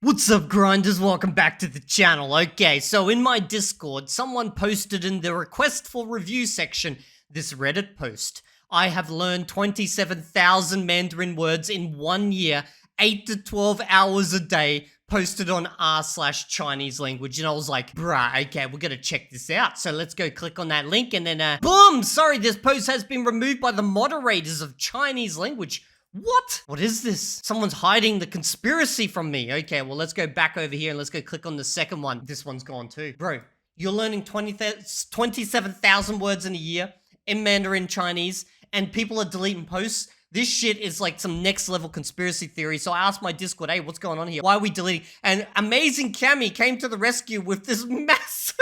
What's up, grinders? Welcome back to the channel. Okay, so in my Discord, someone posted in the request for review section this Reddit post. I have learned 27,000 Mandarin words in 1 year, 8 to 12 hours a day, posted on r/ChineseLanguage. And I was like, bruh, okay, we're gonna check this out. So let's go click on that link and then, boom! Sorry, this post has been removed by the moderators of ChineseLanguage. What? What is this? Someone's hiding the conspiracy from me. Okay, well, let's go back over here and let's go click on the second one. This one's gone too. Bro, you're learning 27,000 words in a year in Mandarin Chinese, and people are deleting posts. This shit is like some next level conspiracy theory. So I asked my Discord, hey, what's going on here? Why are we deleting? And Amazing Cammy came to the rescue with this massive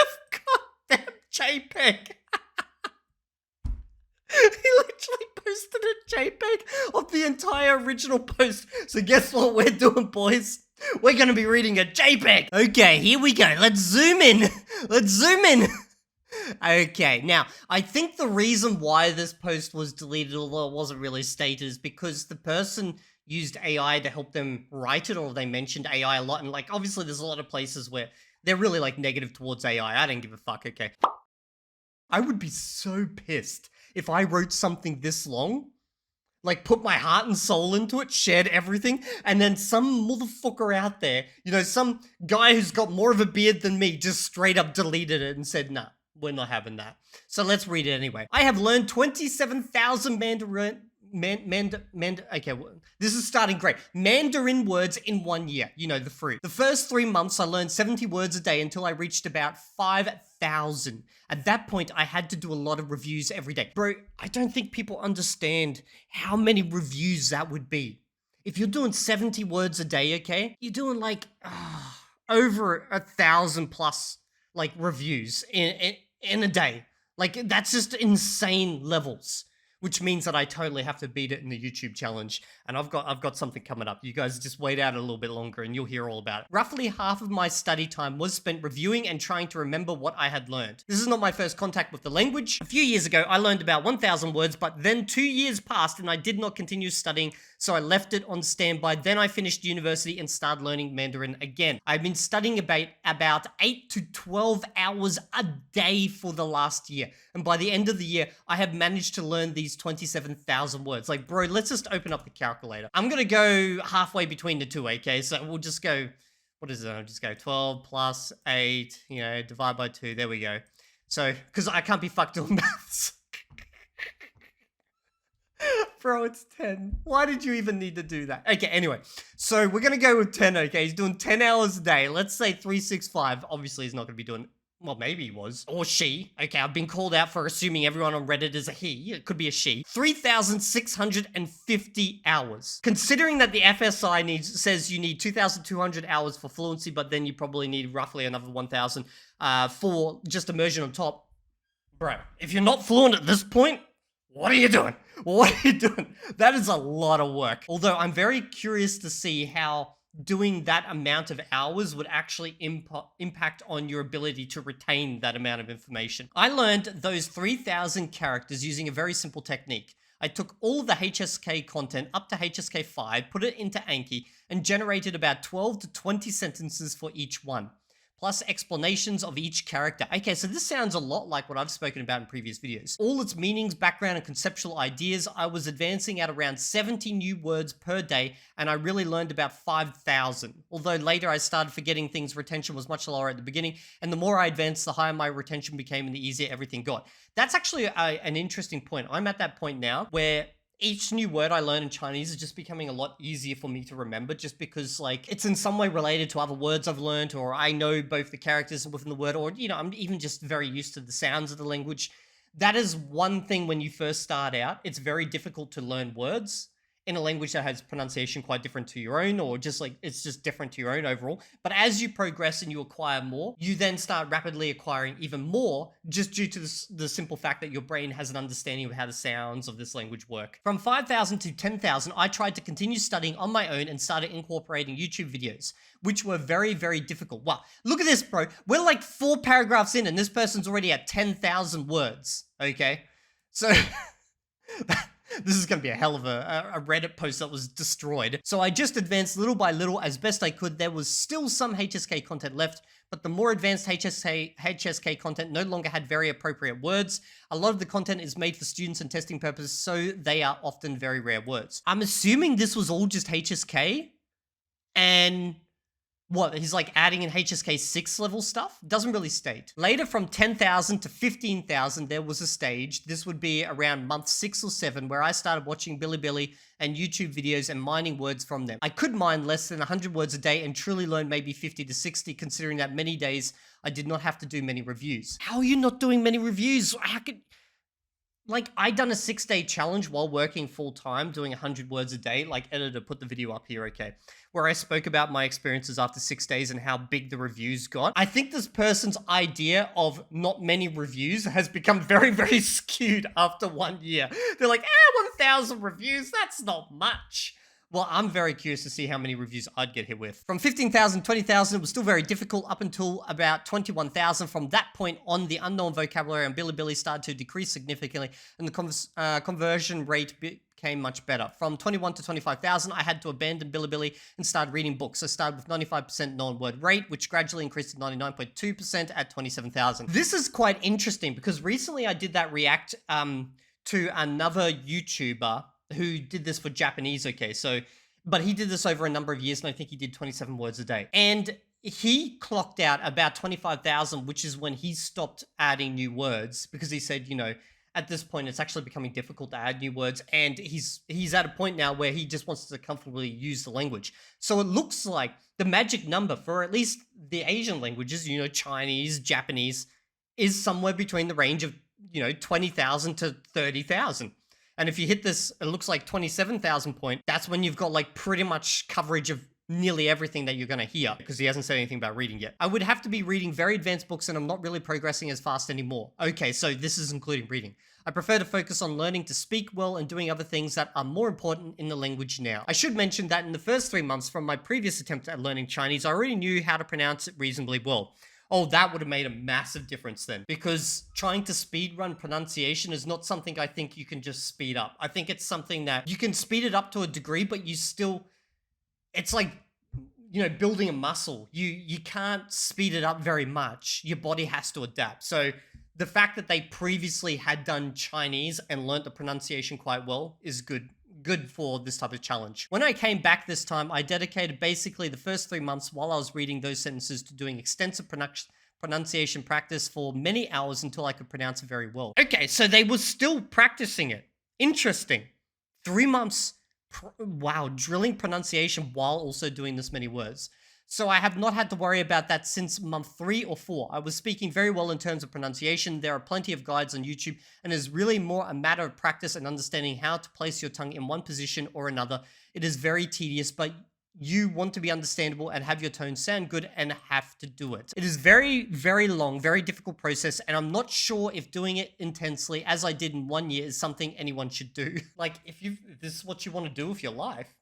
goddamn JPEG. He literally posted a JPEG of the entire original post. So guess what we're doing, boys? We're gonna be reading a JPEG. Okay, here we go. Let's zoom in. Let's zoom in. Okay, now, I think the reason why this post was deleted, although it wasn't really stated, is because the person used AI to help them write it, or they mentioned AI a lot. And like, obviously there's a lot of places where they're really like negative towards AI. I don't give a fuck, okay? I would be so pissed if I wrote something this long, like put my heart and soul into it, shared everything, and then some motherfucker out there, you know, some guy who's got more of a beard than me just straight up deleted it and said, nah, we're not having that. So let's read it anyway. I have learned 27,000 Mandarin... okay, this is starting great. Mandarin words in 1 year. You know, the fruit. The first 3 months, I learned 70 words a day until I reached about 5,000. At that point, I had to do a lot of reviews every day. Bro, I don't think people understand how many reviews that would be. If you're doing 70 words a day, okay, you're doing like over 1,000 plus like reviews in a day. Like, that's just insane levels. Which means that I totally have to beat it in the YouTube challenge. And I've got something coming up. You guys just wait out a little bit longer and you'll hear all about it. Roughly half of my study time was spent reviewing and trying to remember what I had learned. This is not my first contact with the language. A few years ago, I learned about 1,000 words, but then 2 years passed and I did not continue studying, so I left it on standby. Then I finished university and started learning Mandarin again. I've been studying about 8 to 12 hours a day for the last year. And by the end of the year, I have managed to learn these 27,000 words. Like, bro, let's just open up the calculator. I'm gonna go halfway between the two, okay? So we'll just go, what is it? I'll just go 12 plus 8, you know, divide by 2. There we go. So, because I can't be fucked doing maths. Bro, it's 10. Why did you even need to do that? Okay, anyway. So we're gonna go with 10, okay? He's doing 10 hours a day. Let's say 365. Obviously, he's not gonna be doing... Well, maybe he was. Or she. Okay, I've been called out for assuming everyone on Reddit is a he. It could be a she. 3,650 hours. Considering that the FSI says you need 2,200 hours for fluency, but then you probably need roughly another 1,000 for just immersion on top. Bro, if you're not fluent at this point, what are you doing? What are you doing? That is a lot of work. Although I'm very curious to see how doing that amount of hours would actually impact on your ability to retain that amount of information. I learned those 3,000 characters using a very simple technique. I took all of the HSK content up to HSK 5, put it into Anki, and generated about 12 to 20 sentences for each one, plus explanations of each character. Okay, so this sounds a lot like what I've spoken about in previous videos. All its meanings, background, and conceptual ideas. I was advancing at around 70 new words per day, and I really learned about 5,000. Although later I started forgetting things, retention was much lower at the beginning, and the more I advanced, the higher my retention became and the easier everything got. That's actually an interesting point. I'm at that point now where each new word I learn in Chinese is just becoming a lot easier for me to remember, just because like it's in some way related to other words I've learned, or I know both the characters within the word, or, you know, I'm even just very used to the sounds of the language. That is one thing when you first start out. It's very difficult to learn words in a language that has pronunciation quite different to your own, or just like it's just different to your own overall. But as you progress and you acquire more, you then start rapidly acquiring even more, just due to the simple fact that your brain has an understanding of how the sounds of this language work. From 5,000 to 10,000, I tried to continue studying on my own and started incorporating YouTube videos, which were very, very difficult. Wow, look at this, bro. We're like 4 paragraphs in and this person's already at 10,000 words, okay? So... This is going to be a hell of a Reddit post that was destroyed. So I just advanced little by little as best I could. There was still some HSK content left, but the more advanced HSK content no longer had very appropriate words. A lot of the content is made for students and testing purposes, so they are often very rare words. I'm assuming this was all just HSK, and what, he's like adding in HSK 6 level stuff? Doesn't really state. Later, from 10,000 to 15,000, there was a stage. This would be around month 6 or 7, where I started watching Bilibili and YouTube videos and mining words from them. I could mine less than 100 words a day and truly learn maybe 50 to 60, considering that many days I did not have to do many reviews. How are you not doing many reviews? How could... Like, I done a 6-day challenge while working full-time, doing 100 words a day. Like, editor, put the video up here, okay? Where I spoke about my experiences after 6 days and how big the reviews got. I think this person's idea of not many reviews has become very, very skewed after 1 year. They're like, 1,000 reviews, that's not much. Well, I'm very curious to see how many reviews I'd get hit with. From 15,000, 20,000, it was still very difficult up until about 21,000. From that point on, the unknown vocabulary on Bilibili started to decrease significantly, and the conversion rate became much better. From 21 to 25,000, I had to abandon Bilibili and start reading books. I started with 95% non-word rate, which gradually increased to 99.2% at 27,000. This is quite interesting because recently I did that react to another YouTuber who did this for Japanese, okay, so, but he did this over a number of years, and I think he did 27 words a day. And he clocked out about 25,000, which is when he stopped adding new words, because he said, you know, at this point, it's actually becoming difficult to add new words, and he's at a point now where he just wants to comfortably use the language. So it looks like the magic number for at least the Asian languages, you know, Chinese, Japanese, is somewhere between the range of, you know, 20,000 to 30,000. And if you hit this, it looks like 27,000 point, that's when you've got like pretty much coverage of nearly everything that you're going to hear, because he hasn't said anything about reading yet. I would have to be reading very advanced books, and I'm not really progressing as fast anymore. Okay, so this is including reading. I prefer to focus on learning to speak well and doing other things that are more important in the language now. I should mention that in the first 3 months from my previous attempt at learning Chinese, I already knew how to pronounce it reasonably well. Oh, that would have made a massive difference then, because trying to speedrun pronunciation is not something I think you can just speed up. I think it's something that you can speed it up to a degree, but you still, it's like, you know, building a muscle. You can't speed it up very much. Your body has to adapt. So the fact that they previously had done Chinese and learnt the pronunciation quite well is good for this type of challenge. When I came back this time, I dedicated basically the first 3 months while I was reading those sentences to doing extensive pronunciation practice for many hours until I could pronounce it very well. Okay, so they were still practicing it. Interesting. 3 months, wow, drilling pronunciation while also doing this many words. So I have not had to worry about that since month 3 or 4. I was speaking very well in terms of pronunciation. There are plenty of guides on YouTube, and it's really more a matter of practice and understanding how to place your tongue in one position or another. It is very tedious, but you want to be understandable and have your tone sound good and have to do it. It is very, very long, very difficult process, and I'm not sure if doing it intensely, as I did in 1 year, is something anyone should do. Like, if this is what you want to do with your life,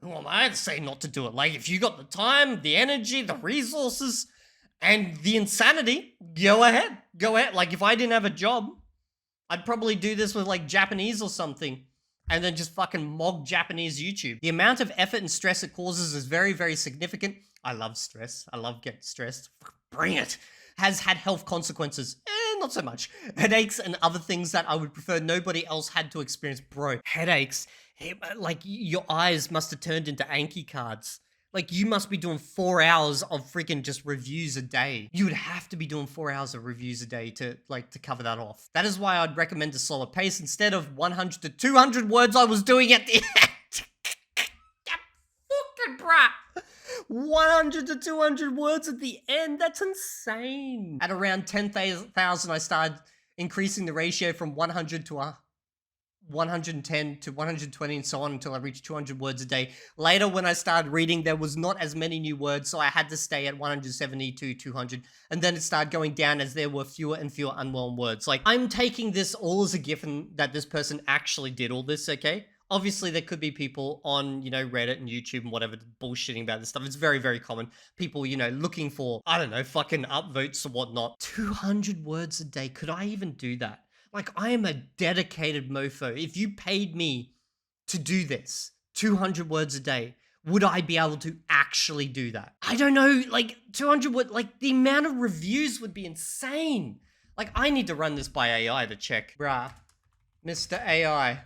well, I'd say not to do it. Like, if you got the time, the energy, the resources, and the insanity, go ahead. Go ahead. Like, if I didn't have a job, I'd probably do this with, like, Japanese or something, and then just fucking mog Japanese YouTube. The amount of effort and stress it causes is very, very significant. I love stress. I love getting stressed. Bring it. Has had health consequences. Not so much. Headaches and other things that I would prefer nobody else had to experience. Bro, headaches. Like, your eyes must have turned into Anki cards. Like, you must be doing 4 hours of freaking just reviews a day. You would have to be doing 4 hours of reviews a day to cover that off. That is why I'd recommend a slower pace. Instead of 100 to 200 words I was doing at the end. Fucking bruh. 100 to 200 words at the end. That's insane. At around 10,000, I started increasing the ratio from 100 to 110 to 120 and so on until I reached 200 words a day. Later, when I started reading, there was not as many new words, so I had to stay at 170 to 200, and then it started going down as there were fewer and fewer unwelcome words. Like, I'm taking this all as a given that this person actually did all this, okay? Obviously, there could be people on, you know, Reddit and YouTube and whatever bullshitting about this stuff. It's very, very common. People, you know, looking for, I don't know, fucking upvotes or whatnot. 200 words a day. Could I even do that? Like, I am a dedicated mofo. If you paid me to do this, 200 words a day, would I be able to actually do that? I don't know, like 200 words, like the amount of reviews would be insane. Like, I need to run this by AI to check. Bruh, Mr. AI,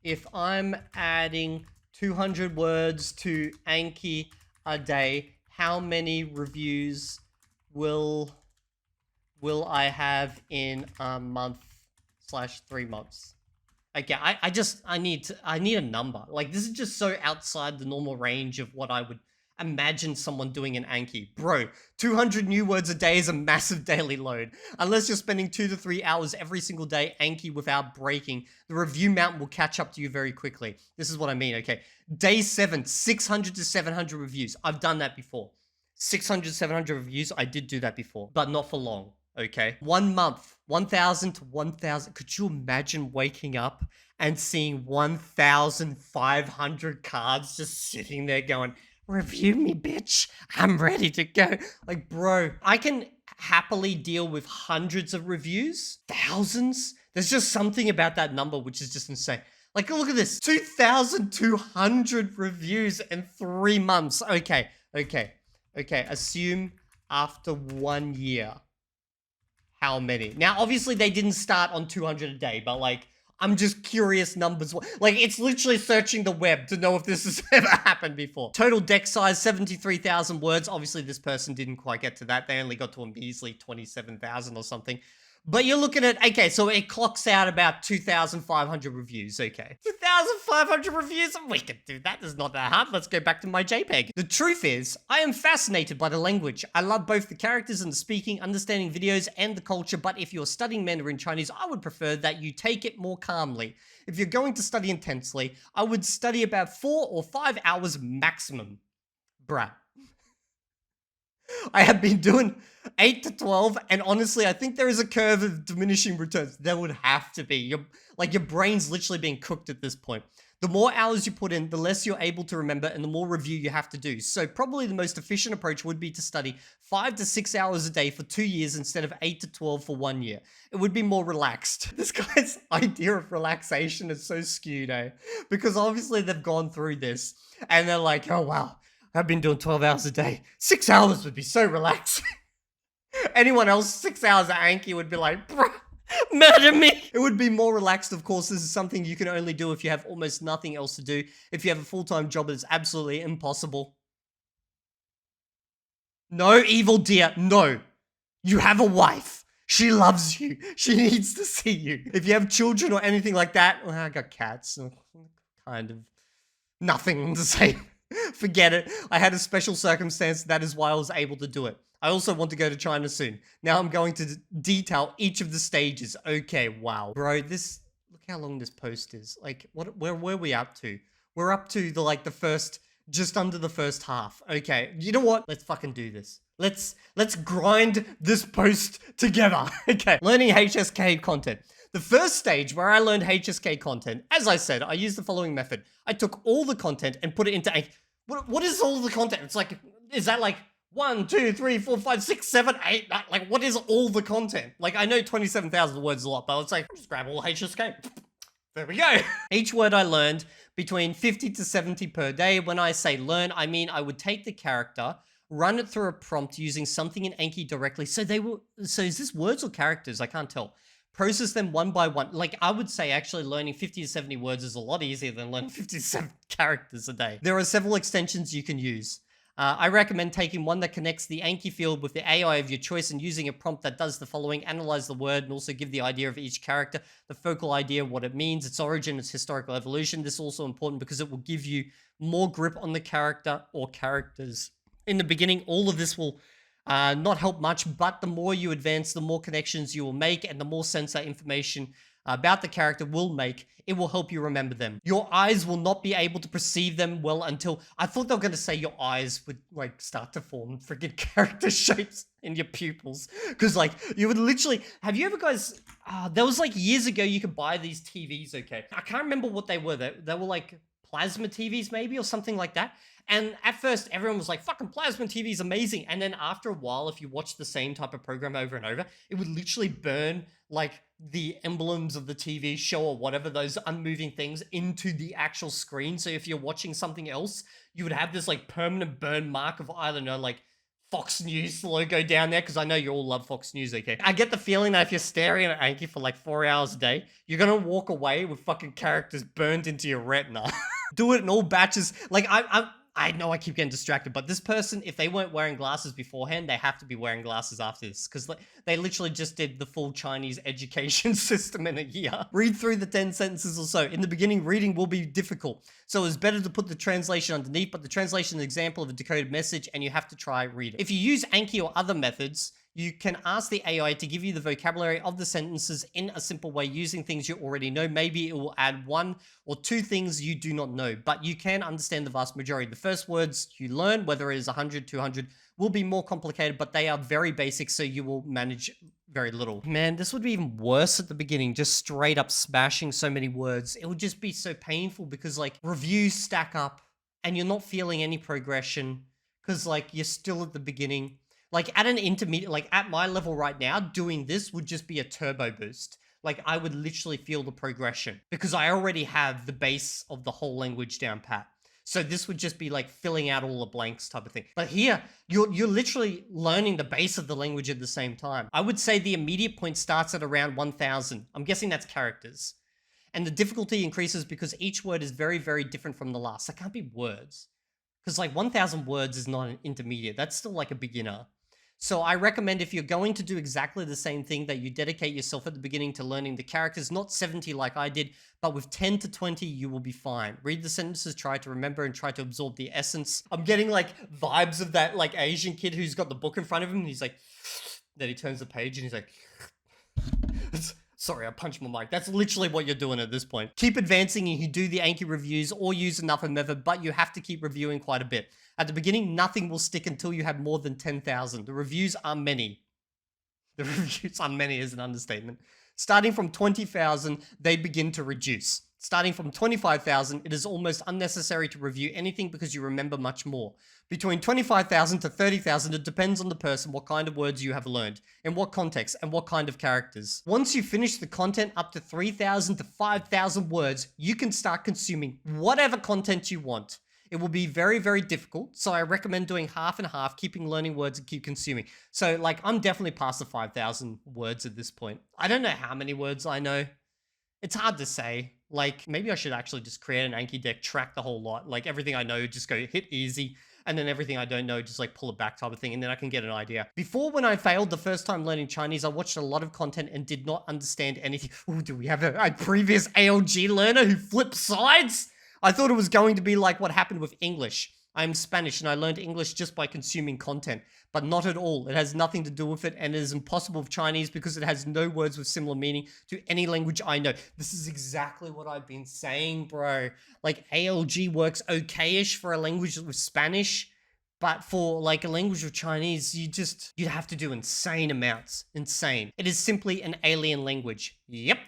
if I'm adding 200 words to Anki a day, how many reviews will I have in a month/3 months? Okay, I need a number. Like, this is just so outside the normal range of what I would imagine someone doing in Anki. Bro, 200 new words a day is a massive daily load. Unless you're spending 2 to 3 hours every single day Anki without breaking, the review mountain will catch up to you very quickly. This is what I mean, okay? Day 7, 600 to 700 reviews. I've done that before. 600, 700 reviews, I did do that before, but not for long. Okay, 1 month, 1,000 to 1,000. Could you imagine waking up and seeing 1,500 cards just sitting there going, review me, bitch. I'm ready to go. Like, bro, I can happily deal with hundreds of reviews, thousands. There's just something about that number which is just insane. Like, look at this, 2,200 reviews in 3 months. Okay, assume after 1 year. How many? Now, obviously, they didn't start on 200 a day, but, like, I'm just curious numbers. Like, it's literally searching the web to know if this has ever happened before. Total deck size, 73,000 words. Obviously, this person didn't quite get to that. They only got to a measly 27,000 or something. But you're looking at, okay, so it clocks out about 2,500 reviews, okay. 2,500 reviews? We can do that, it's not that hard. Let's go back to my JPEG. The truth is, I am fascinated by the language. I love both the characters and the speaking, understanding videos, and the culture, but if you're studying Mandarin Chinese, I would prefer that you take it more calmly. If you're going to study intensely, I would study about 4 or 5 hours maximum. Bruh. I have been doing 8 to 12, and honestly, I think there is a curve of diminishing returns. There would have to be. Your brain's literally being cooked at this point. The more hours you put in, the less you're able to remember, and the more review you have to do. So probably the most efficient approach would be to study 5 to 6 hours a day for 2 years instead of 8 to 12 for 1 year. It would be more relaxed. This guy's idea of relaxation is so skewed, eh? Because obviously they've gone through this, and they're like, oh wow, I've been doing 12 hours a day. 6 hours would be so relaxing. Anyone else, 6 hours at Anki would be like, bruh, murder me. It would be more relaxed, of course. This is something you can only do if you have almost nothing else to do. If you have a full-time job, it's absolutely impossible. No, Evildea, no. You have a wife. She loves you. She needs to see you. If you have children or anything like that, well, I got cats. Kind of nothing to say. Forget it. I had a special circumstance. That is why I was able to do it. I also want to go to China soon. Now I'm going to detail each of the stages. Okay, wow. Bro, look how long this post is. Like, where were we up to? We're up to the first, just under the first half. Okay, you know what? Let's fucking do this. Let's grind this post together. Okay, learning HSK content. The first stage where I learned HSK content, as I said, I used the following method. I took all the content and put it into Anki. What is all the content? It's like, is that like 1, 2, 3, 4, 5, 6, 7, 8, 9? Like, what is all the content? Like, I know 27,000 words is a lot, but it's like, just grab all HSK. There we go. Each word I learned between 50 to 70 per day. When I say learn, I mean I would take the character, run it through a prompt using something in Anki directly. So is this words or characters? I can't tell. Process them one by one. Like, I would say actually learning 50 to 70 words is a lot easier than learning 57 characters a day. There are several extensions you can use. I recommend taking one that connects the Anki field with the AI of your choice and using a prompt that does the following: analyze the word and also give the idea of each character, the focal idea, what it means, its origin, its historical evolution. This is also important because it will give you more grip on the character or characters. In the beginning, all of this will not help much, but the more you advance, the more connections you will make, and the more sense that information about the character will make, it will help you remember them. Your eyes will not be able to perceive them well until, I thought they were going to say your eyes would like start to form freaking character shapes in your pupils. Because like, you would literally, have you ever guys, there was like years ago you could buy these TVs, okay? I can't remember what they were. They were like plasma TVs maybe or something like that. And at first, everyone was like, fucking plasma TV is amazing. And then after a while, if you watch the same type of program over and over, it would literally burn like the emblems of the TV show or whatever, those unmoving things, into the actual screen. So if you're watching something else, you would have this like permanent burn mark of, I don't know, like Fox News logo down there, because I know you all love Fox News, okay? I get the feeling that if you're staring at Anki for like 4 hours a day, you're gonna walk away with fucking characters burned into your retina. Do it in all batches. Like, I know I keep getting distracted, but this person, if they weren't wearing glasses beforehand, they have to be wearing glasses after this, because they literally just did the full Chinese education system in a year. Read through the 10 sentences or so. In the beginning, reading will be difficult, so it's better to put the translation underneath, but the translation is an example of a decoded message, and you have to try read it. If you use Anki or other methods, you can ask the AI to give you the vocabulary of the sentences in a simple way using things you already know. Maybe it will add 1 or 2 things you do not know, but you can understand the vast majority. The first words you learn, whether it is 100, 200, will be more complicated, but they are very basic, so you will manage very little. Man, this would be even worse at the beginning, just straight up smashing so many words. It would just be so painful because like reviews stack up and you're not feeling any progression because like you're still at the beginning. Like at an intermediate, like at my level right now, doing this would just be a turbo boost. Like I would literally feel the progression because I already have the base of the whole language down pat. So this would just be like filling out all the blanks type of thing. But here, you're literally learning the base of the language at the same time. I would say the immediate point starts at around 1,000. I'm guessing that's characters. And the difficulty increases because each word is very, very different from the last. That can't be words. Because like 1,000 words is not an intermediate. That's still like a beginner. So I recommend if you're going to do exactly the same thing, that you dedicate yourself at the beginning to learning the characters, not 70 like I did, but with 10 to 20, you will be fine. Read the sentences, try to remember and try to absorb the essence. I'm getting like vibes of that like Asian kid who's got the book in front of him and he's like, then he turns the page and he's like, sorry, I punched my mic. That's literally what you're doing at this point. Keep advancing and you do the Anki reviews or use another method, but you have to keep reviewing quite a bit. At the beginning, nothing will stick until you have more than 10,000. The reviews are many. The reviews are many is an understatement. Starting from 20,000, they begin to reduce. Starting from 25,000, it is almost unnecessary to review anything because you remember much more. Between 25,000 to 30,000, it depends on the person what kind of words you have learned, in what context, and what kind of characters. Once you finish the content up to 3,000 to 5,000 words, you can start consuming whatever content you want. It will be very, very difficult, so I recommend doing half and half, keeping learning words and keep consuming. So, like, I'm definitely past the 5,000 words at this point. I don't know how many words I know. It's hard to say. Like, maybe I should actually just create an Anki deck, track the whole lot. Like, everything I know, just go hit easy, and then everything I don't know, just like pull it back type of thing, and then I can get an idea. Before, when I failed the first time learning Chinese, I watched a lot of content and did not understand anything. Ooh, do we have a previous ALG learner who flipped sides? I thought it was going to be like what happened with English. I'm Spanish and I learned English just by consuming content, but not at all. It has nothing to do with it, and it is impossible with Chinese because it has no words with similar meaning to any language I know. This is exactly what I've been saying, bro. Like ALG works okay-ish for a language with Spanish, but for like a language of Chinese, you'd have to do insane amounts. Insane. It is simply an alien language. Yep.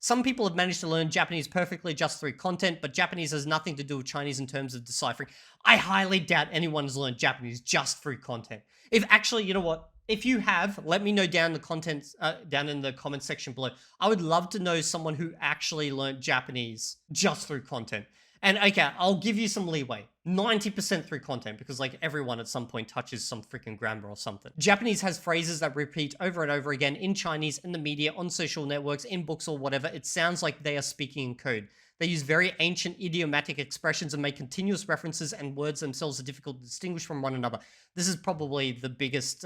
Some people have managed to learn Japanese perfectly just through content, but Japanese has nothing to do with Chinese in terms of deciphering. I highly doubt anyone has learned Japanese just through content. If actually, you know what? If you have, let me know down in the comment section below. I would love to know someone who actually learned Japanese just through content. And okay, I'll give you some leeway. 90% through content, because like everyone at some point touches some freaking grammar or something. Japanese has phrases that repeat over and over again in Chinese, in the media, on social networks, in books or whatever. It sounds like they are speaking in code. They use very ancient idiomatic expressions and make continuous references, and words themselves are difficult to distinguish from one another. This is probably the biggest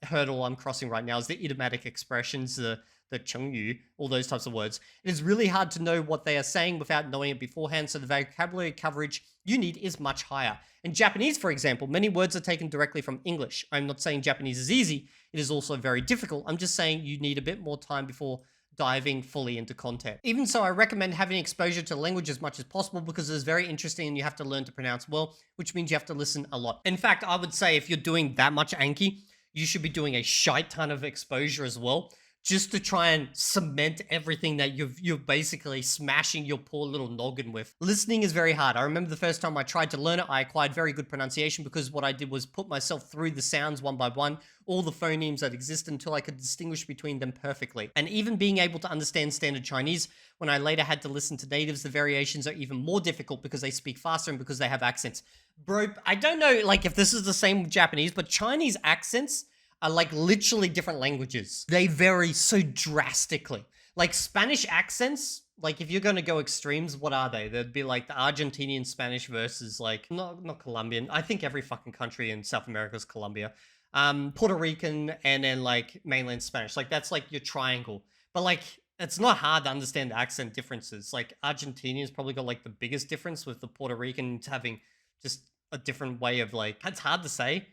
hurdle I'm crossing right now, is the idiomatic expressions, the chengyu, all those types of words. It is really hard to know what they are saying without knowing it beforehand, so the vocabulary coverage you need is much higher. In Japanese, for example, many words are taken directly from English. I'm not saying Japanese is easy. It is also very difficult. I'm just saying you need a bit more time before diving fully into content. Even so, I recommend having exposure to language as much as possible because it is very interesting and you have to learn to pronounce well, which means you have to listen a lot. In fact, I would say if you're doing that much Anki, you should be doing a shite ton of exposure as well, just to try and cement everything that you're basically smashing your poor little noggin with. Listening is very hard. I remember the first time I tried to learn it, I acquired very good pronunciation because what I did was put myself through the sounds one by one, all the phonemes that exist until I could distinguish between them perfectly. And even being able to understand standard Chinese, when I later had to listen to natives, the variations are even more difficult because they speak faster and because they have accents. Bro, I don't know like if this is the same with Japanese, but Chinese accents are like literally different languages. They vary so drastically. Like Spanish accents, like if you're going to go extremes, what are they? They'd be like the Argentinian Spanish versus like, not Colombian. I think every fucking country in South America is Colombia. Puerto Rican and then like mainland Spanish. Like that's like your triangle. But like, it's not hard to understand the accent differences. Like Argentinians probably got like the biggest difference with the Puerto Ricans having just a different way of like, that's hard to say.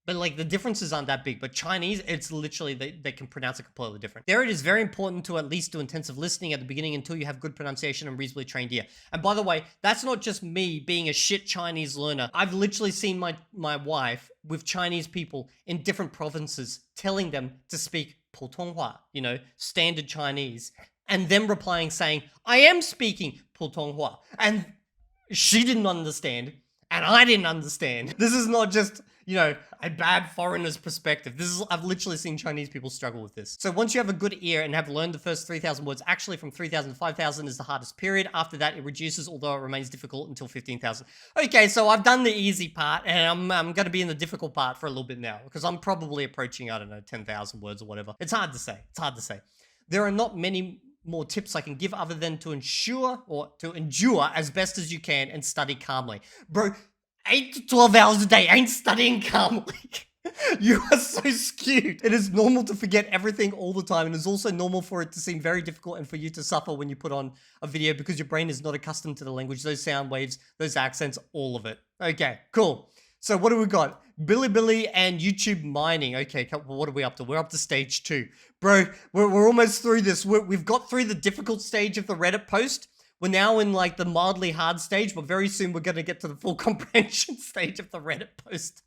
But like the differences aren't that big. But Chinese, it's literally, they can pronounce it completely different. There it is, very important to at least do intensive listening at the beginning until you have good pronunciation and reasonably trained ear. And by the way, that's not just me being a shit Chinese learner. I've literally seen my wife with Chinese people in different provinces telling them to speak 普通话, you know, standard Chinese, and them replying saying, I am speaking 普通话. And she didn't understand. And I didn't understand. This is not just, you know, a bad foreigner's perspective. I've literally seen Chinese people struggle with this. So once you have a good ear and have learned the first 3,000 words, actually from 3,000 to 5,000 is the hardest period. After that, it reduces, although it remains difficult until 15,000. Okay, so I've done the easy part, and I'm going to be in the difficult part for a little bit now, because I'm probably approaching, I don't know, 10,000 words or whatever. It's hard to say. It's hard to say. There are not many more tips I can give other than to endure as best as you can and study calmly. Bro, 8 to 12 hours a day ain't studying calmly. You are so skewed. It is normal to forget everything all the time, and it's also normal for it to seem very difficult and for you to suffer when you put on a video because your brain is not accustomed to the language, those sound waves, those accents, all of it. Okay, cool. So what do we got? Bilibili and YouTube mining. Okay, what are we up to? We're up to stage 2. Bro, we're almost through this. We've got through the difficult stage of the Reddit post. We're now in like the mildly hard stage, but very soon we're going to get to the full comprehension stage of the Reddit post.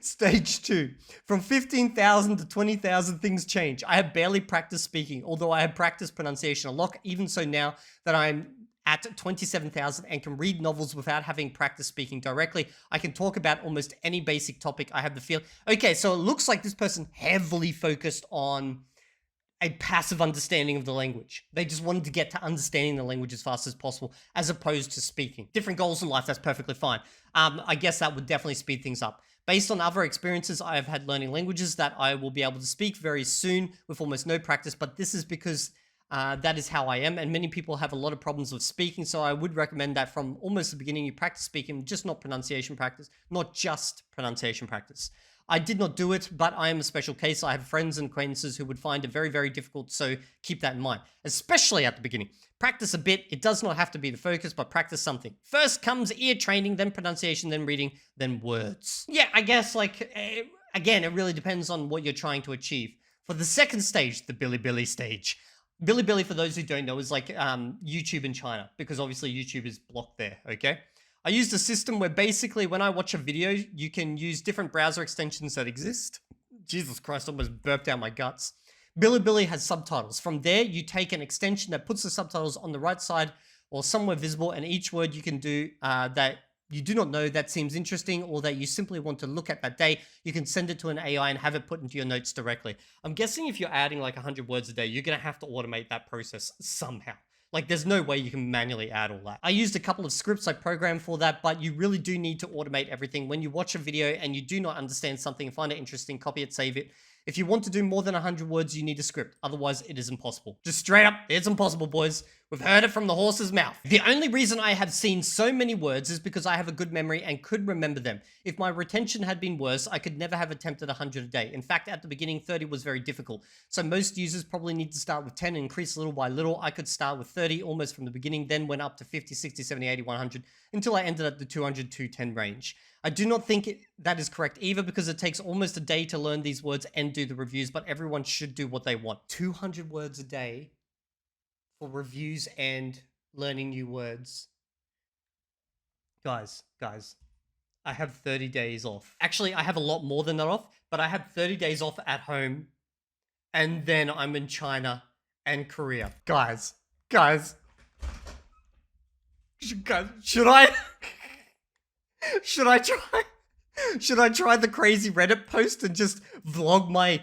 Stage 2. From 15,000 to 20,000, things change. I have barely practiced speaking, although I have practiced pronunciation a lot, even so now that I'm at 27,000 and can read novels without having practiced speaking directly. I can talk about almost any basic topic. I have the feel. Okay, so it looks like this person heavily focused on a passive understanding of the language. They just wanted to get to understanding the language as fast as possible, as opposed to speaking. Different goals in life, that's perfectly fine. I guess that would definitely speed things up. Based on other experiences, I have had learning languages that I will be able to speak very soon with almost no practice, but this is because that is how I am, and many people have a lot of problems with speaking, so I would recommend that from almost the beginning you practice speaking, just not pronunciation practice, not just pronunciation practice. I did not do it, but I am a special case. I have friends and acquaintances who would find it very, very difficult, so keep that in mind, especially at the beginning. Practice a bit. It does not have to be the focus, but practice something. First comes ear training, then pronunciation, then reading, then words. Yeah, I guess, like, again, it really depends on what you're trying to achieve. For the second stage, the Bilibili stage. Bilibili, for those who don't know, is like YouTube in China, because obviously YouTube is blocked there, okay? I used a system where basically when I watch a video, you can use different browser extensions that exist. Jesus Christ, I almost burped out my guts. Bilibili has subtitles. From there, you take an extension that puts the subtitles on the right side or somewhere visible, and each word you can do that you do not know that seems interesting or that you simply want to look at that day, you can send it to an AI and have it put into your notes directly. I'm guessing if you're adding like 100 words a day, you're going to have to automate that process somehow. Like, there's no way you can manually add all that. I used a couple of scripts I programmed for that, but you really do need to automate everything. When you watch a video and you do not understand something and find it interesting, copy it, save it. If you want to do more than 100 words, you need a script. Otherwise, it is impossible. Just straight up, it's impossible, boys. We've heard it from the horse's mouth. The only reason I have seen so many words is because I have a good memory and could remember them. If my retention had been worse, I could never have attempted 100 a day. In fact, at the beginning, 30 was very difficult. So most users probably need to start with 10 and increase little by little. I could start with 30 almost from the beginning, then went up to 50, 60, 70, 80, 100, until I ended at the 200, 210 range. I do not think that is correct either, because it takes almost a day to learn these words and do the reviews, but everyone should do what they want. 200 words a day for reviews and learning new words. Guys, I have 30 days off. Actually, I have a lot more than that off, but I have 30 days off at home and then I'm in China and Korea. Guys, guys, should I should I try should I try the crazy Reddit post and just vlog my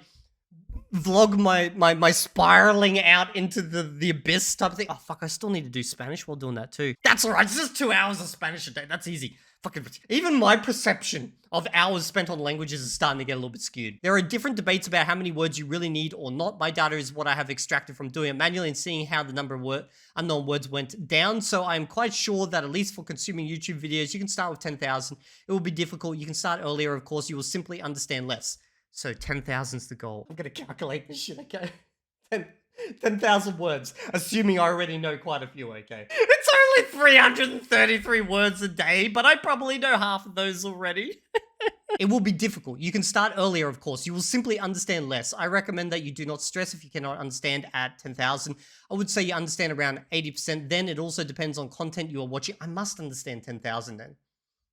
spiraling out into the abyss type of thing? Oh fuck, I still need to do Spanish while doing that too. That's alright, it's just 2 hours of Spanish a day. That's easy. Fucking even my perception of hours spent on languages is starting to get a little bit skewed. There are different debates about how many words you really need or not. My data is what I have extracted from doing it manually and seeing how the number of unknown words went down. So I'm quite sure that at least for consuming YouTube videos, you can start with 10,000. It will be difficult. You can start earlier, of course. You will simply understand less. So 10,000 is the goal. I'm gonna calculate this shit, okay? 10,000 words, assuming I already know quite a few, okay? It's only 333 words a day, but I probably know half of those already. It will be difficult. You can start earlier, of course. You will simply understand less. I recommend that you do not stress if you cannot understand at 10,000. I would say you understand around 80%. Then it also depends on content you are watching. I must understand 10,000 then,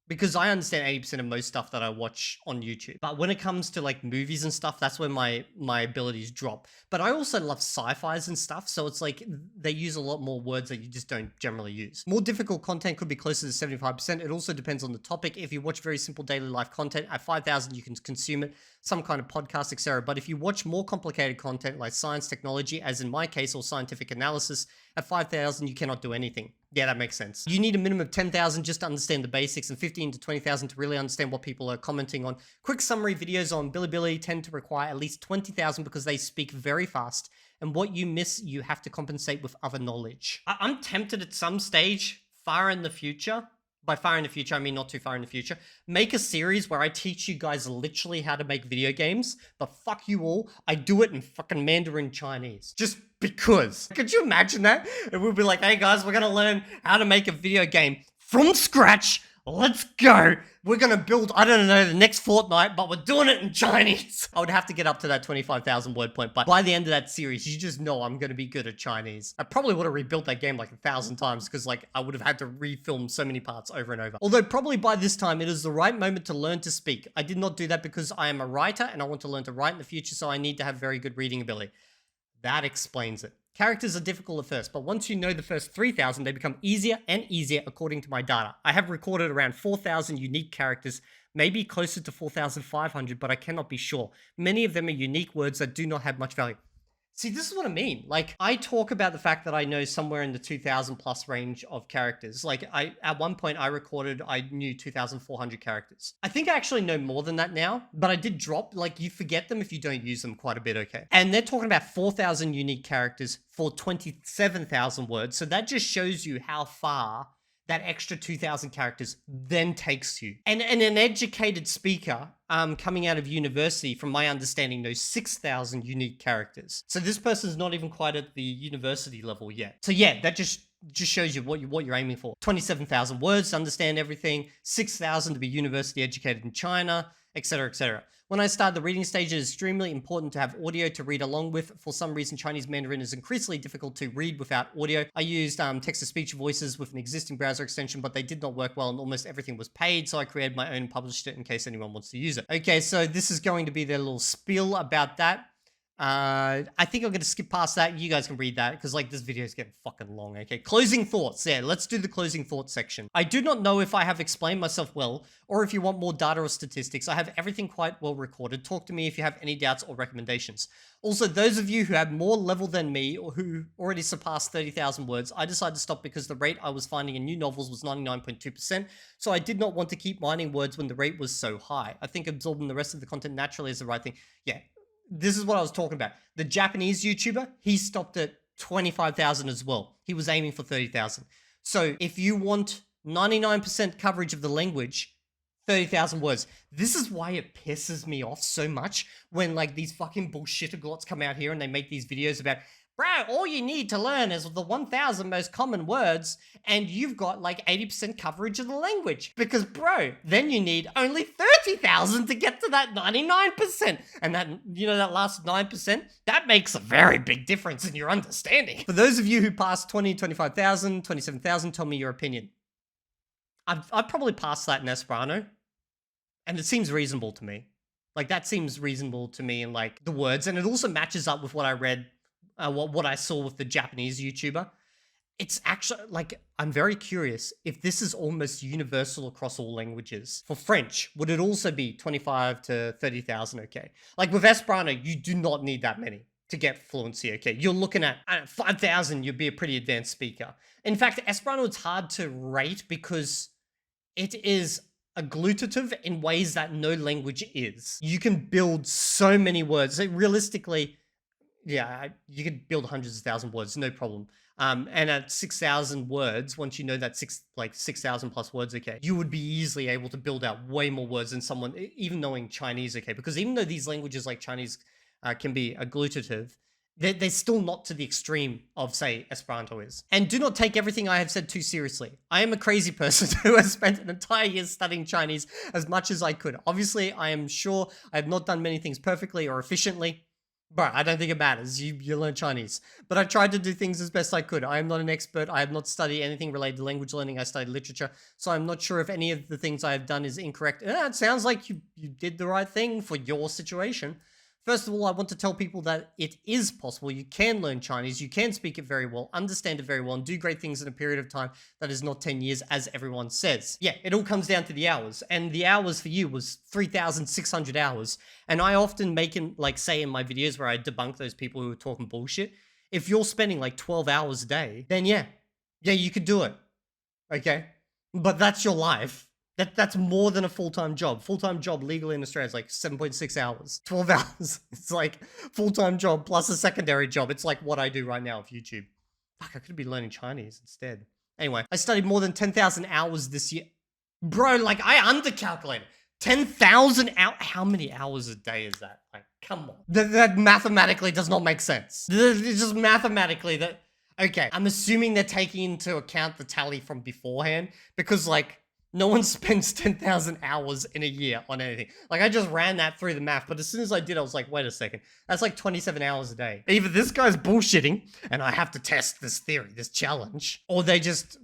because I understand 80% of most stuff that I watch on YouTube. But when it comes to like movies and stuff, that's where my abilities drop. But I also love sci-fis and stuff, so it's like they use a lot more words that you just don't generally use. More difficult content could be closer to 75%. It also depends on the topic. If you watch very simple daily life content, at 5,000 you can consume it, some kind of podcast, etc. But if you watch more complicated content like science, technology, as in my case, or scientific analysis, at 5,000 you cannot do anything. Yeah, that makes sense. You need a minimum of 10,000 just to understand the basics, and 15 to 20,000 to really understand what people are commenting on. Quick summary videos on Bilibili tend to require at least 20,000 because they speak very fast, and what you miss, you have to compensate with other knowledge. I'm tempted at some stage, far in the future, by far in the future, I mean not too far in the future, make a series where I teach you guys literally how to make video games, but fuck you all, I do it in fucking Mandarin Chinese. Just because. Could you imagine that? It would be like, hey guys, we're gonna learn how to make a video game from scratch. Let's go. We're gonna build, I don't know, the next Fortnite, but we're doing it in Chinese. I would have to get up to that 25,000 word point, but by the end of that series, you just know I'm gonna be good at Chinese. I probably would have rebuilt that game like 1,000 times because like I would have had to refilm so many parts over and over. Although probably by this time, it is the right moment to learn to speak. I did not do that because I am a writer and I want to learn to write in the future, so I need to have very good reading ability. That explains it. Characters are difficult at first, but once you know the first 3,000, they become easier and easier according to my data. I have recorded around 4,000 unique characters, maybe closer to 4,500, but I cannot be sure. Many of them are unique words that do not have much value. See, this is what I mean. Like, I talk about the fact that I know somewhere in the 2,000 plus range of characters. Like, at one point I knew 2,400 characters. I think I actually know more than that now, but I did drop, like, you forget them if you don't use them quite a bit, okay? And they're talking about 4,000 unique characters for 27,000 words. So that just shows you how far that extra 2,000 characters then takes you. And an educated speaker coming out of university, from my understanding, knows 6,000 unique characters. So this person's not even quite at the university level yet. So yeah, that just shows you what you're aiming for. 27,000 words to understand everything, 6,000 to be university educated in China, etc., etc. When I started the reading stage, it is extremely important to have audio to read along with. For some reason, Chinese Mandarin is increasingly difficult to read without audio. I used text-to-speech voices with an existing browser extension, but they did not work well and almost everything was paid, so I created my own and published it in case anyone wants to use it. Okay, so this is going to be their little spiel about that. I think I'm going to skip past that. You guys can read that because like this video is getting fucking long. Okay, closing thoughts. Yeah, let's do the closing thoughts section. I do not know if I have explained myself well or if you want more data or statistics. I have everything quite well recorded. Talk to me if you have any doubts or recommendations. Also, those of you who have more level than me or who already surpassed 30,000 words, I decided to stop because the rate I was finding in new novels was 99.2%, so I did not want to keep mining words when the rate was so high. I think absorbing the rest of the content naturally is the right thing. Yeah. This is what I was talking about. The Japanese YouTuber, he stopped at 25,000 as well. He was aiming for 30,000. So if you want 99% coverage of the language, 30,000 words. This is why it pisses me off so much when like these fucking bullshitterglots come out here and they make these videos about, bro, all you need to learn is the 1,000 most common words and you've got like 80% coverage of the language. Because bro, then you need only 30,000 to get to that 99%. And that, you know, that last 9%, that makes a very big difference in your understanding. For those of you who passed 20, 25,000, 27,000, tell me your opinion. I've probably passed that in Esperanto. And it seems reasonable to me. Like that seems reasonable to me in like the words, and it also matches up with what I read, what I saw with the Japanese YouTuber. It's actually like I'm very curious if this is almost universal across all languages. For French, would it also be 25 to 30,000? Okay, like with Esperanto, you do not need that many to get fluency. Okay, you're looking at 5,000, you'd be a pretty advanced speaker. In fact, Esperanto it's hard to rate because it is agglutinative in ways that no language is. You can build so many words. Like, realistically, yeah, you could build hundreds of thousand words, no problem. And at 6,000 words, once you know that 6,000 plus words, okay, you would be easily able to build out way more words than someone, even knowing Chinese, okay? Because even though these languages like Chinese can be agglutinative, they're still not to the extreme of, say, Esperanto is. And do not take everything I have said too seriously. I am a crazy person who has spent an entire year studying Chinese as much as I could. Obviously, I am sure I have not done many things perfectly or efficiently. Bro, I don't think it matters. You learn Chinese. But I tried to do things as best I could. I am not an expert. I have not studied anything related to language learning. I studied literature. So I'm not sure if any of the things I have done is incorrect. It sounds like you did the right thing for your situation. First of all, I want to tell people that it is possible. You can learn Chinese, you can speak it very well, understand it very well, and do great things in a period of time that is not 10 years, as everyone says. Yeah, it all comes down to the hours, and the hours for you was 3,600 hours. And I often make in, like, say in my videos where I debunk those people who are talking bullshit, if you're spending like 12 hours a day, then yeah, you could do it, okay? But that's your life. That's more than a full-time job. Full-time job legally in Australia is like 7.6 hours. 12 hours. It's like full-time job plus a secondary job. It's like what I do right now with YouTube. Fuck, I could be learning Chinese instead. Anyway, I studied more than 10,000 hours this year. Bro, like I undercalculated. 10,000 hours. How many hours a day is that? Like, come on. That mathematically does not make sense. It's just mathematically that... Okay, I'm assuming they're taking into account the tally from beforehand because like... No one spends 10,000 hours in a year on anything. Like, I just ran that through the math, but as soon as I did, I was like, wait a second. That's like 27 hours a day. Either this guy's bullshitting, and I have to test this theory, this challenge, or they just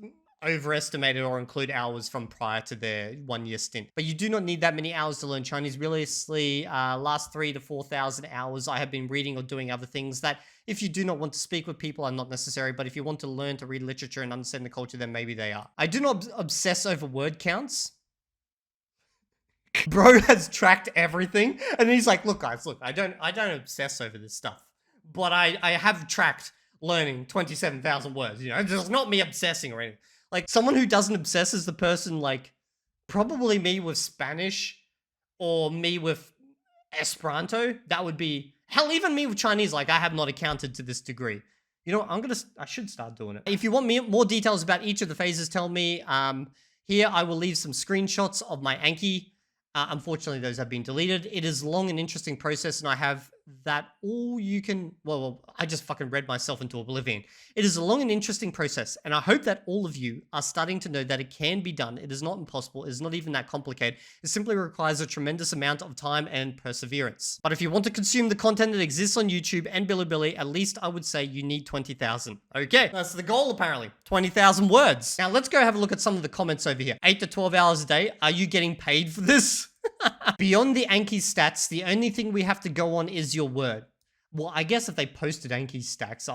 overestimated or include hours from prior to their 1 year stint. But you do not need that many hours to learn Chinese. Realistically, last 3,000 to 4,000 hours, I have been reading or doing other things that if you do not want to speak with people are not necessary, but if you want to learn to read literature and understand the culture, then maybe they are. I do not obsess over word counts. Bro has tracked everything, and he's like, look guys, look, I don't obsess over this stuff, but I have tracked learning 27,000 words, you know, it's not me obsessing or anything. Like, someone who doesn't obsess is the person, like, probably me with Spanish or me with Esperanto. That would be... Hell, even me with Chinese, like, I have not accounted to this degree. You know, I should start doing it. If you want more details about each of the phases, tell me. Here, I will leave some screenshots of my Anki. Unfortunately, those have been deleted. It is a long and interesting process, and I have that all you can... Well, I just fucking read myself into oblivion. It is a long and interesting process, and I hope that all of you are starting to know that it can be done. It is not impossible. It is not even that complicated. It simply requires a tremendous amount of time and perseverance. But if you want to consume the content that exists on YouTube and Bilibili, at least I would say you need 20,000. Okay, that's the goal apparently. 20,000 words. Now let's go have a look at some of the comments over here. 8 to 12 hours a day. Are you getting paid for this? Beyond the Anki stats, the only thing we have to go on is your word. Well, I guess if they posted Anki stats,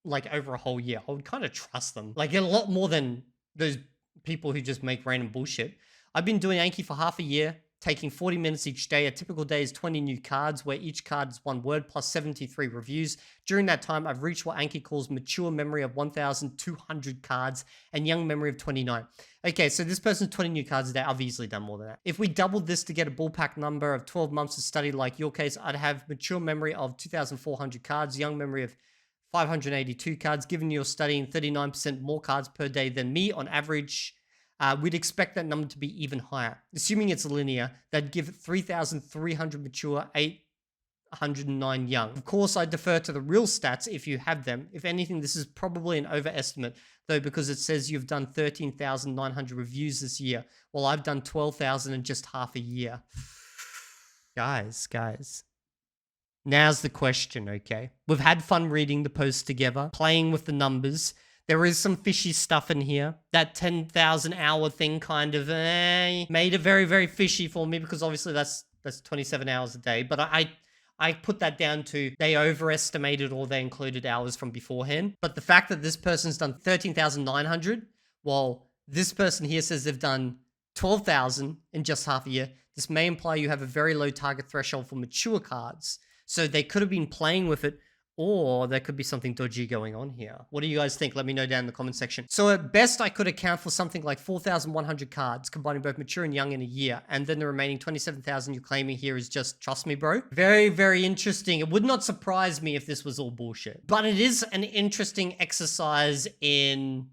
like over a whole year, I would kind of trust them. Like a lot more than those people who just make random bullshit. I've been doing Anki for half a year, taking 40 minutes each day. A typical day is 20 new cards, where each card is one word plus 73 reviews. During that time, I've reached what Anki calls mature memory of 1,200 cards and young memory of 29. Okay, so this person's 20 new cards a day. I've easily done more than that. If we doubled this to get a ballpark number of 12 months of study like your case, I'd have mature memory of 2,400 cards, young memory of 582 cards, given you're studying 39% more cards per day than me on average. We'd expect that number to be even higher. Assuming it's linear, that'd give 3,300 mature, 809 young. Of course, I defer to the real stats if you have them. If anything, this is probably an overestimate, though, because it says you've done 13,900 reviews this year, while I've done 12,000 in just half a year. Guys. Now's the question, okay? We've had fun reading the post together, playing with the numbers. There is some fishy stuff in here. That 10,000 hour thing kind of made it very, very fishy for me, because obviously that's That's 27 hours a day. But I put that down to they overestimated or they included hours from beforehand. But the fact that this person's done 13,900, while this person here says they've done 12,000 in just half a year, this may imply you have a very low target threshold for mature cards. So they could have been playing with it, or there could be something dodgy going on here. What do you guys think? Let me know down in the comment section. So at best, I could account for something like 4,100 cards, combining both mature and young in a year. And then the remaining 27,000 you're claiming here is just, trust me, bro. Very, very interesting. It would not surprise me if this was all bullshit. But it is an interesting exercise in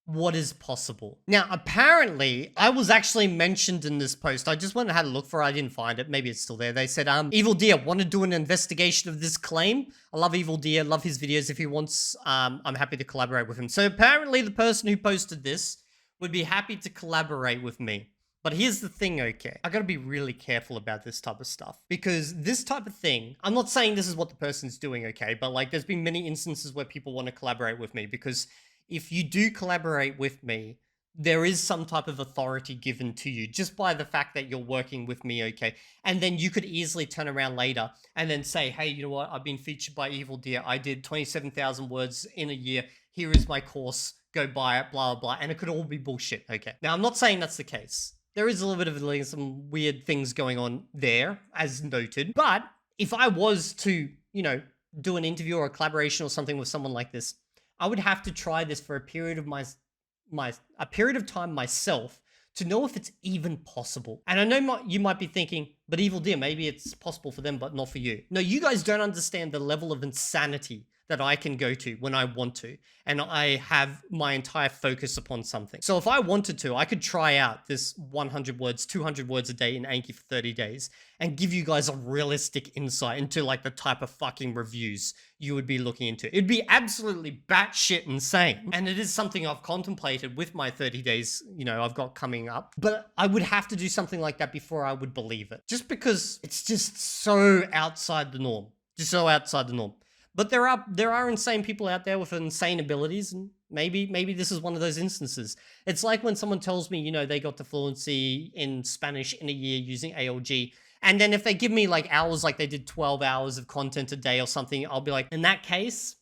what is possible. Now, apparently, I was actually mentioned in this post. I just went and had a look for it. I didn't find it. Maybe it's still there. They said, Evildea, want to do an investigation of this claim? I love Evildea, love his videos. If he wants, I'm happy to collaborate with him. So apparently the person who posted this would be happy to collaborate with me. But here's the thing, okay? I gotta be really careful about this type of stuff. Because this type of thing, I'm not saying this is what the person's doing, okay? But like, there's been many instances where people want to collaborate with me because if you do collaborate with me, there is some type of authority given to you just by the fact that you're working with me, okay? And then you could easily turn around later and then say, hey, you know what? I've been featured by Evildea. I did 27,000 words in a year. Here is my course. Go buy it, blah, blah, blah. And it could all be bullshit, okay? Now, I'm not saying that's the case. There is a little bit of like, some weird things going on there, as noted. But if I was to, you know, do an interview or a collaboration or something with someone like this, I would have to try this for a period of a period of time myself to know if it's even possible. And I know you might be thinking, but Evildea, maybe it's possible for them, but not for you. No, you guys don't understand the level of insanity that I can go to when I want to, and I have my entire focus upon something. So if I wanted to, I could try out this 100 words, 200 words a day in Anki for 30 days and give you guys a realistic insight into like the type of fucking reviews you would be looking into. It'd be absolutely batshit insane. And it is something I've contemplated with my 30 days, you know, I've got coming up, but I would have to do something like that before I would believe it. Just because it's just so outside the norm, just so outside the norm. But there are insane people out there with insane abilities, and maybe this is one of those instances. It's like when someone tells me, you know, they got to fluency in Spanish in a year using ALG, and then if they give me like hours, like they did 12 hours of content a day or something, I'll be like, in that case,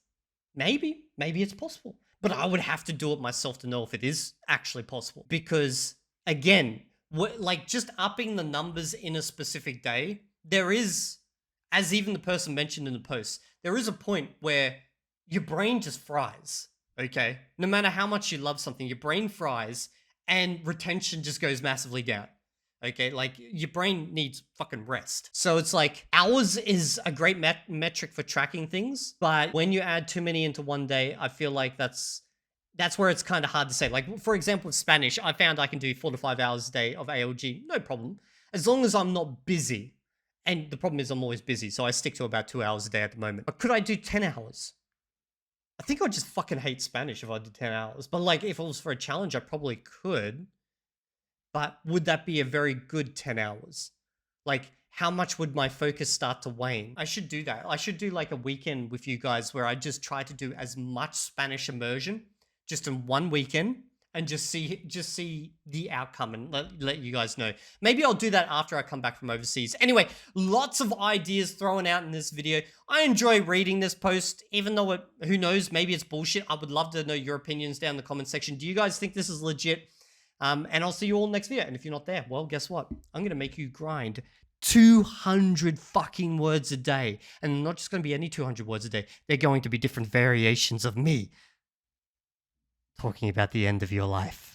maybe it's possible. But I would have to do it myself to know if it is actually possible. Because again, like just upping the numbers in a specific day, there is, as even the person mentioned in the post, there is a point where your brain just fries, okay? No matter how much you love something, your brain fries and retention just goes massively down, okay? Like your brain needs fucking rest. So it's like hours is a great metric for tracking things, but when you add too many into one day, I feel like that's where it's kind of hard to say. Like for example, with Spanish, I found I can do 4 to 5 hours a day of ALG, no problem, as long as I'm not busy. And the problem is I'm always busy, so I stick to about 2 hours a day at the moment. But could I do 10 hours? I think I'd just fucking hate Spanish if I did 10 hours. But like, if it was for a challenge, I probably could. But would that be a very good 10 hours? Like, how much would my focus start to wane? I should do that. I should do like a weekend with you guys where I just try to do as much Spanish immersion just in one weekend. And just see the outcome and let you guys know. Maybe I'll do that after I come back from overseas. Anyway, lots of ideas thrown out in this video. I enjoy reading this post, even though who knows, maybe it's bullshit. I would love to know your opinions down in the comment section. Do you guys think this is legit? And I'll see you all next video. And if you're not there, well, guess what? I'm going to make you grind 200 fucking words a day. And not just going to be any 200 words a day. They're going to be different variations of me talking about the end of your life.